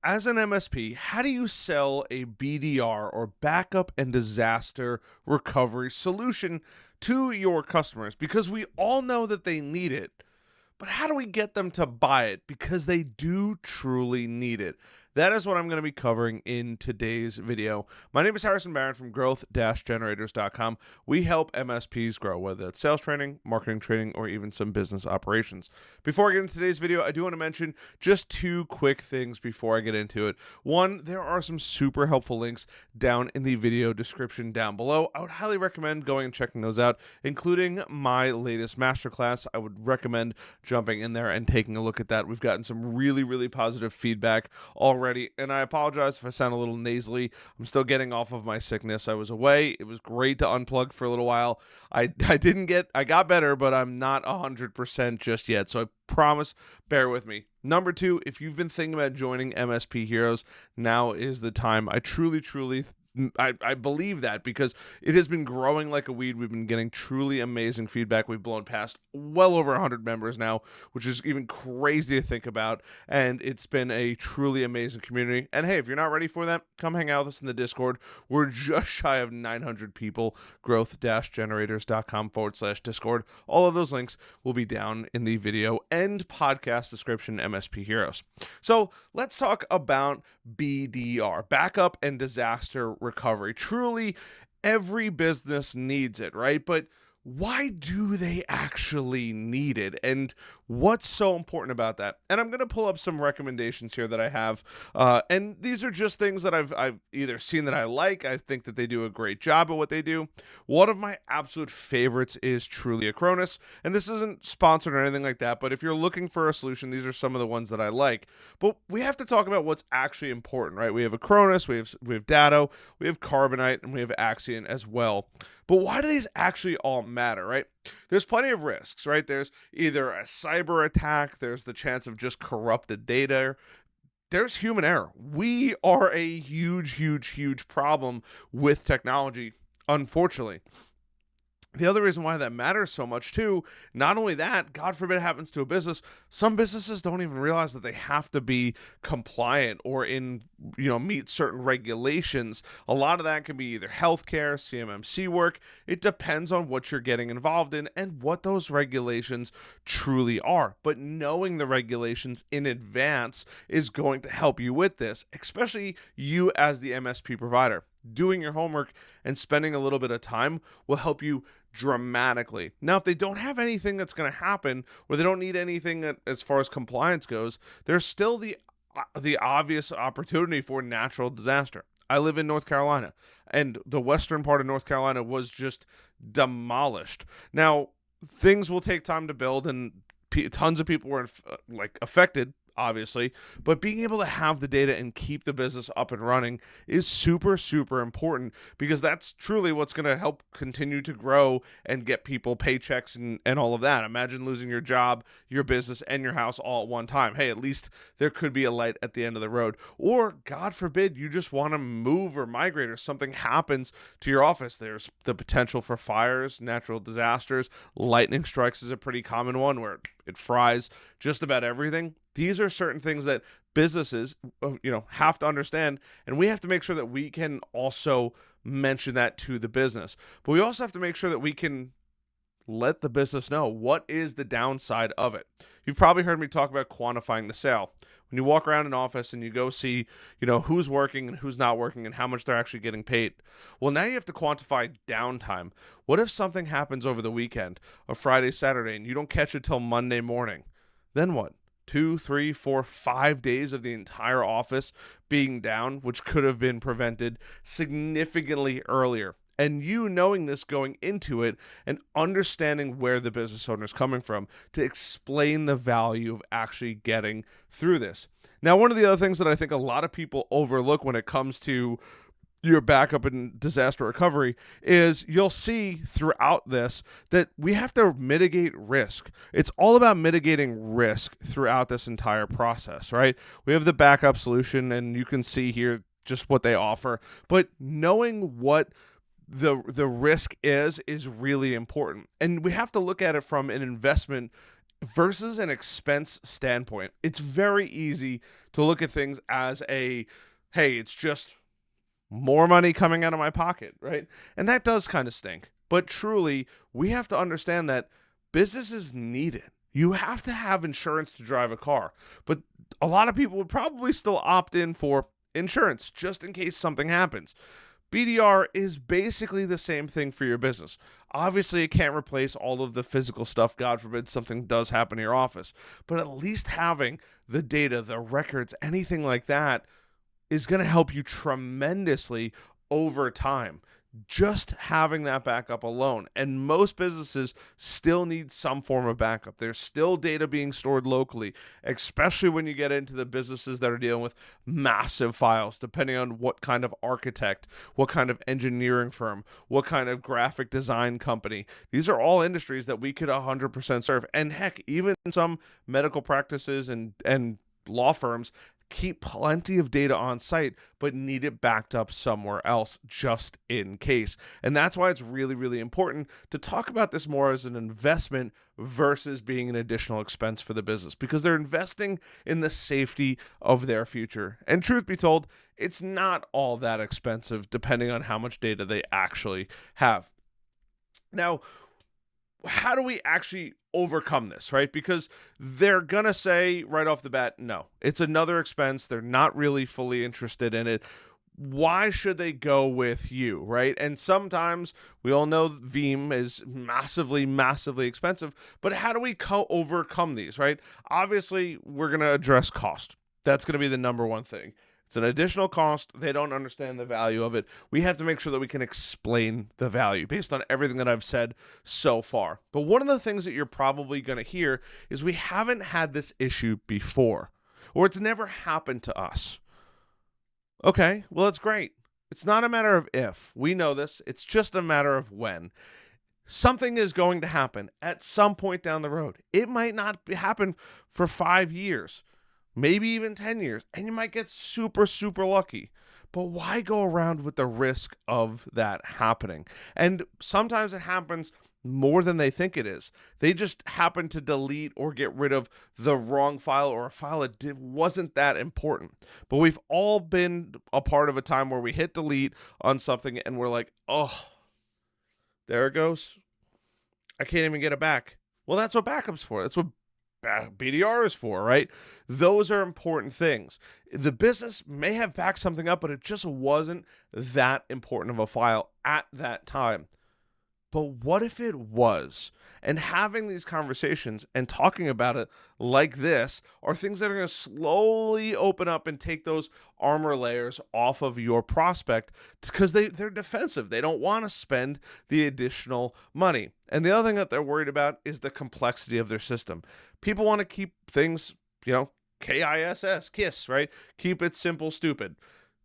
As an MSP, how do you sell a BDR or backup and disaster recovery solution to your customers? Because we all know that they need it, but how do we get them to buy it? Because they do truly need it. That is what I'm going to be covering in today's video. My name is Harrison Barron from growth-generators.com. We help MSPs grow, whether it's sales training, marketing training, or even some business operations. Before I get into today's video, I do want to mention just two quick things before I get into it. One, there are some super helpful links down in the video description down below. I would highly recommend going and checking those out, including my latest masterclass. I would recommend jumping in there and taking a look at that. We've gotten some really positive feedback already, and I apologize if I sound a little nasally. I'm still getting off of my sickness. I was away. It was great to unplug for a little while. I got better, but I'm not 100% just yet, so I promise, bear with me. Number two, if you've been thinking about joining MSP Heroes, now is the time. I truly I believe that because it has been growing like a weed. We've been getting truly amazing feedback. We've blown past well over 100 members now, which is even crazy to think about. And it's been a truly amazing community. And hey, if you're not ready for that, come hang out with us in the Discord. We're just shy of 900 people. growth-generators.com/Discord. All of those links will be down in the video and podcast description, MSP Heroes. So let's talk about BDR, backup and disaster recovery. Truly, every business needs it, right? But why do they actually need it? And what's so important about that? And I'm going to pull up some recommendations here that I have. And these are just things that I've either seen that I like. I think that they do a great job at what they do. One of my absolute favorites is truly Acronis. And this isn't sponsored or anything like that, but if you're looking for a solution, these are some of the ones that I like. But we have to talk about what's actually important, right? We have Acronis, we have Datto, we have Carbonite, and we have Axion as well. But why do these actually all matter, right? There's plenty of risks, right? There's either a cyber attack, there's the chance of just corrupted data, there's human error. We are a huge problem with technology, unfortunately. The other reason why that matters so much too, not only that, God forbid it happens to a business, some businesses don't even realize that they have to be compliant or meet certain regulations. A lot of that can be either healthcare, CMMC work. It depends on what you're getting involved in and what those regulations truly are. But knowing the regulations in advance is going to help you with this, especially you as the MSP provider. Doing your homework and spending a little bit of time will help you dramatically. Now, if they don't have anything that's going to happen, or they don't need anything as far as compliance goes, there's still the obvious opportunity for natural disaster. I live in North Carolina, and the western part of North Carolina was just demolished. Now, things will take time to build, and tons of people were affected, obviously, but being able to have the data and keep the business up and running is super important, because that's truly what's going to help continue to grow and get people paychecks and all of that. Imagine losing your job, your business, and your house all at one time. Hey, at least there could be a light at the end of the road. Or God forbid you just want to move or migrate, or something happens to your office. There's the potential for fires, natural disasters. Lightning strikes is a pretty common one where it fries just about everything. These are certain things that businesses, have to understand, and we have to make sure that we can also mention that to the business. But we also have to make sure that we can let the business know what is the downside of it. You've probably heard me talk about quantifying the sale. When you walk around an office and you go see, who's working and who's not working and how much they're actually getting paid. Well, now you have to quantify downtime. What if something happens over the weekend, a Friday, Saturday, and you don't catch it till Monday morning? Then what? 2, 3, 4, 5 days of the entire office being down, which could have been prevented significantly earlier. And you knowing this going into it and understanding where the business owner is coming from to explain the value of actually getting through this. Now, one of the other things that I think a lot of people overlook when it comes to your backup and disaster recovery is you'll see throughout this that we have to mitigate risk. It's all about mitigating risk throughout this entire process, right? We have the backup solution, and you can see here just what they offer, but knowing what the risk is really important. And we have to look at it from an investment versus an expense standpoint, it's very easy to look at things as hey, it's just more money coming out of my pocket, right? And that does kind of stink. But truly, we have to understand that businesses need it. You have to have insurance to drive a car. But a lot of people would probably still opt in for insurance just in case something happens. BDR is basically the same thing for your business. Obviously, it can't replace all of the physical stuff. God forbid something does happen in your office. But at least having the data, the records, anything like that is going to help you tremendously over time. Just having that backup alone. And most businesses still need some form of backup. There's still data being stored locally, especially when you get into the businesses that are dealing with massive files, depending on what kind of architect, what kind of engineering firm, what kind of graphic design company. These are all industries that we could 100% serve. And heck, even some medical practices and law firms keep plenty of data on site, but need it backed up somewhere else just in case. And that's why it's really, really important to talk about this more as an investment versus being an additional expense for the business, because they're investing in the safety of their future. And truth be told, it's not all that expensive depending on how much data they actually have. Now, how do we actually overcome this, right? Because they're going to say right off the bat, no, it's another expense. They're not really fully interested in it. Why should they go with you, right? And sometimes we all know Veeam is massively, massively expensive, but how do we overcome these, right? Obviously, we're going to address cost. That's going to be the number one thing. It's an additional cost. They don't understand the value of it. We have to make sure that we can explain the value based on everything that I've said so far. But one of the things that you're probably going to hear is we haven't had this issue before, or it's never happened to us. Okay, well, it's great. It's not a matter of if. We know this. It's just a matter of when. Something is going to happen at some point down the road. It might not happen for 5 years. Maybe even 10 years, and you might get super, super lucky. But why go around with the risk of that happening? And sometimes it happens more than they think it is. They just happen to delete or get rid of the wrong file, or a file that wasn't that important. But we've all been a part of a time where we hit delete on something and we're like, oh, there it goes. I can't even get it back. Well, that's what backup's for. That's what BDR is for, right? Those are important things. The business may have backed something up, but it just wasn't that important of a file at that time. But what if it was? And having these conversations and talking about it like this are things that are going to slowly open up and take those armor layers off of your prospect, because they're defensive. They don't want to spend the additional money. And the other thing that they're worried about is the complexity of their system. People want to keep things, KISS, right? Keep it simple, stupid.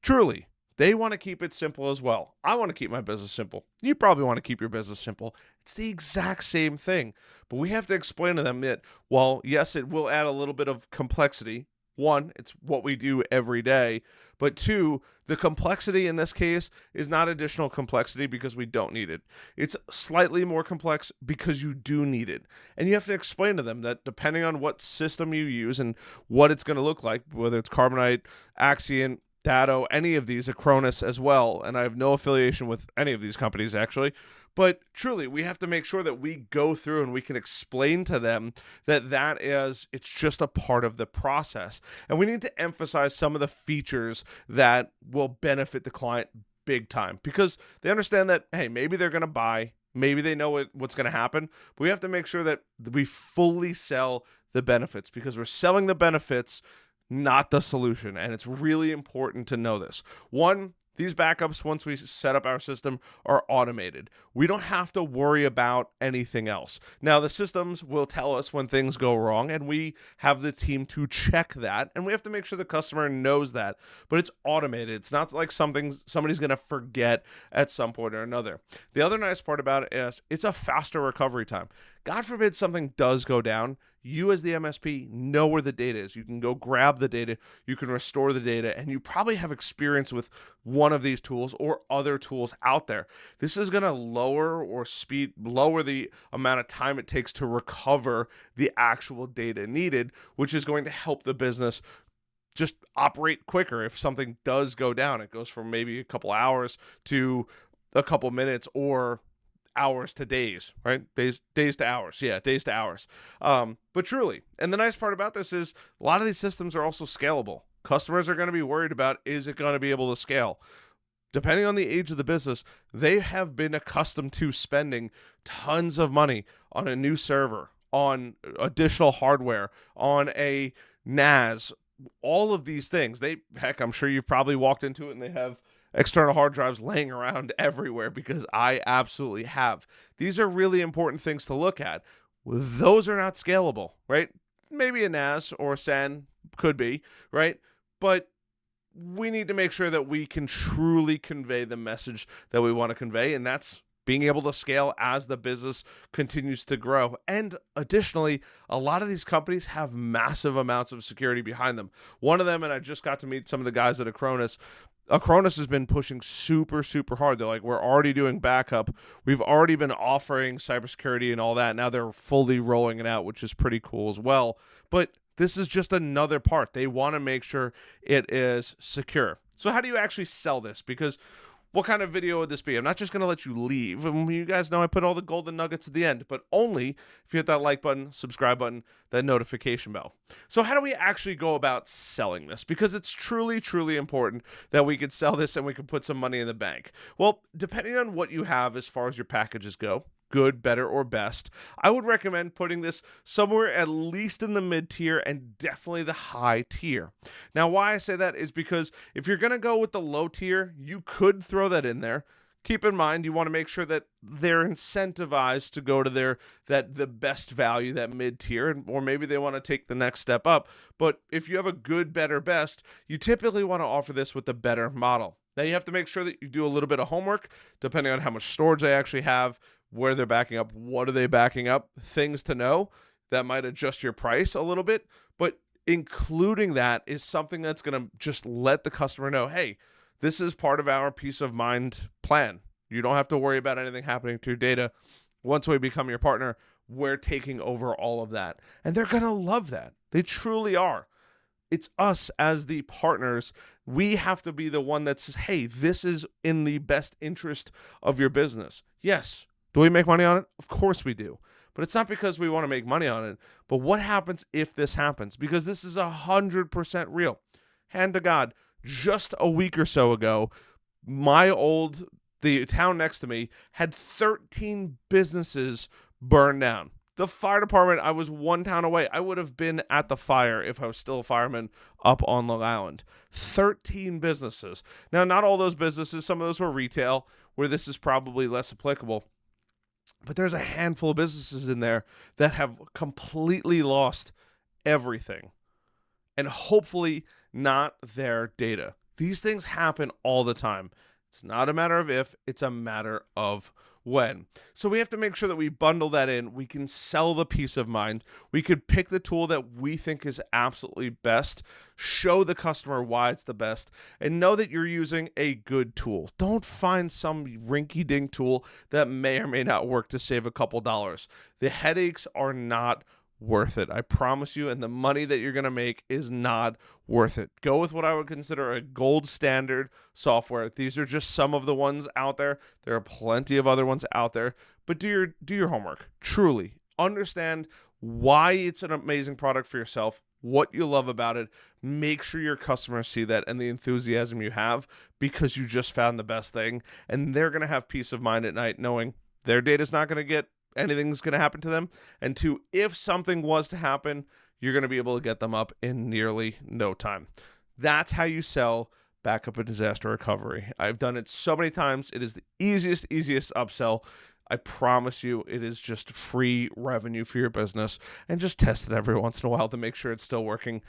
Truly. They want to keep it simple as well. I want to keep my business simple. You probably want to keep your business simple. It's the exact same thing. But we have to explain to them that, while yes, it will add a little bit of complexity. One, it's what we do every day. But two, the complexity in this case is not additional complexity because we don't need it. It's slightly more complex because you do need it. And you have to explain to them that depending on what system you use and what it's going to look like, whether it's Carbonite, Axient, Datto, any of these, Acronis as well, and I have no affiliation with any of these companies actually, but truly we have to make sure that we go through and we can explain to them that it's just a part of the process, and we need to emphasize some of the features that will benefit the client big time, because they understand that, hey, maybe they're going to buy, maybe they know what's going to happen, but we have to make sure that we fully sell the benefits, because we're selling the benefits, not the solution. And it's really important to know this. One, these backups, once we set up our system, are automated. We don't have to worry about anything else. Now, the systems will tell us when things go wrong, and we have the team to check that, and we have to make sure the customer knows that. But it's automated. It's not like somebody's going to forget at some point or another. The other nice part about it is it's a faster recovery time. God forbid something does go down, you as the MSP know where the data is. You can go grab the data, you can restore the data, and you probably have experience with one of these tools or other tools out there. This is going to lower the amount of time it takes to recover the actual data needed, which is going to help the business just operate quicker. If something does go down, it goes from maybe a couple hours to a couple minutes, or hours to days, right? Days to hours. Yeah, days to hours. But truly, and the nice part about this is a lot of these systems are also scalable. Customers are going to be worried about, is it going to be able to scale? Depending on the age of the business, they have been accustomed to spending tons of money on a new server, on additional hardware, on a NAS, all of these things. I'm sure you've probably walked into it and they have external hard drives laying around everywhere, because I absolutely have. These are really important things to look at. Those are not scalable, right? Maybe a NAS or a SAN could be, right? But we need to make sure that we can truly convey the message that we want to convey, and that's being able to scale as the business continues to grow. And additionally, a lot of these companies have massive amounts of security behind them. One of them, and I just got to meet some of the guys at Acronis has been pushing super, super hard. They're like, we're already doing backup. We've already been offering cybersecurity and all that. Now they're fully rolling it out, which is pretty cool as well. But this is just another part. They want to make sure it is secure. So how do you actually sell this? Because what kind of video would this be? I'm not just going to let you leave. And you guys know I put all the golden nuggets at the end, but only if you hit that like button, subscribe button, that notification bell. So how do we actually go about selling this? Because it's truly, truly important that we could sell this and we can put some money in the bank. Well, depending on what you have as far as your packages go, good, better, or best, I would recommend putting this somewhere at least in the mid-tier and definitely the high tier. Now, why I say that is because if you're going to go with the low tier, you could throw that in there. Keep in mind, you want to make sure that they're incentivized to go to the best value, that mid-tier, or maybe they want to take the next step up. But if you have a good, better, best, you typically want to offer this with the better model. Now, you have to make sure that you do a little bit of homework, depending on how much storage they actually have, where they're backing up, what are they backing up, things to know that might adjust your price a little bit. But including that is something that's going to just let the customer know, hey, this is part of our peace of mind plan. You don't have to worry about anything happening to your data. Once we become your partner, we're taking over all of that. And they're going to love that. They truly are. It's us as the partners. We have to be the one that says, hey, this is in the best interest of your business. Yes. Do we make money on it? Of course we do. But it's not because we want to make money on it. But what happens if this happens? Because this is 100% real. Hand to God, just a week or so ago, the town next to me had 13 businesses burned down. The fire department, I was one town away. I would have been at the fire if I was still a fireman up on Long Island. 13 businesses. Now, not all those businesses, some of those were retail, where this is probably less applicable. But there's a handful of businesses in there that have completely lost everything. And hopefully not their data. These things happen all the time. It's not a matter of if, it's a matter of when. So we have to make sure that we bundle that in. We can sell the peace of mind. We could pick the tool that we think is absolutely best, show the customer why it's the best, and know that you're using a good tool. Don't find some rinky-dink tool that may or may not work to save a couple dollars. The headaches are not worth it. I promise you, and the money that you're going to make is not worth it. Go with what I would consider a gold standard software. These are just some of the ones out there. There are plenty of other ones out there, but do your homework. Truly understand why it's an amazing product for yourself, what you love about it. Make sure your customers see that and the enthusiasm you have, because you just found the best thing, and they're going to have peace of mind at night knowing their data's not going to get anything's going to happen to them. And two, if something was to happen, you're going to be able to get them up in nearly no time. That's how you sell backup and disaster recovery. I've done it so many times. It is the easiest upsell. I promise you, it is just free revenue for your business. And just test it every once in a while to make sure it's still working.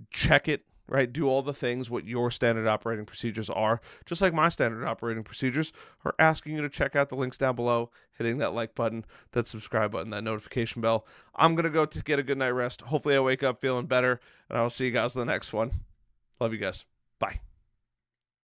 Check it. right? Do all the things what your standard operating procedures are, just like my standard operating procedures are asking you to check out the links down below, hitting that like button, that subscribe button, that notification bell. I'm going to go to get a good night rest. Hopefully I wake up feeling better, and I'll see you guys in the next one. Love you guys. Bye.